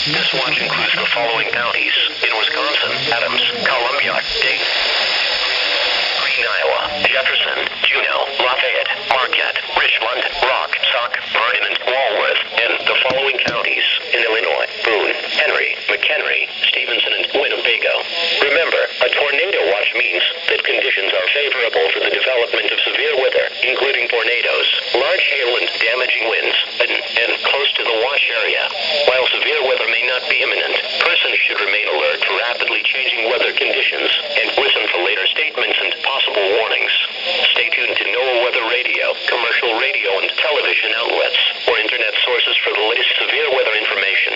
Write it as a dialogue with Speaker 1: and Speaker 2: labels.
Speaker 1: This watch includes the following counties in Wisconsin: Adams, Columbia, Dayton, Green, Iowa, Jefferson, Juneau, Lafayette, Marquette, Richland, Rock, Sauk, Vernon, and Walworth, and the following counties in Illinois: Boone, Henry, McHenry, Stevenson, and Winnebago. Remember, a tornado watch means that conditions are favorable for the development of severe weather, including tornadoes, large hail, and damaging winds, and close to the watch area. While severe weather may not be imminent, persons should remain alert for rapidly changing weather conditions and listen for later statements and possible warnings. Stay tuned to NOAA Weather Radio, commercial radio and television outlets, or internet sources for the latest severe weather information.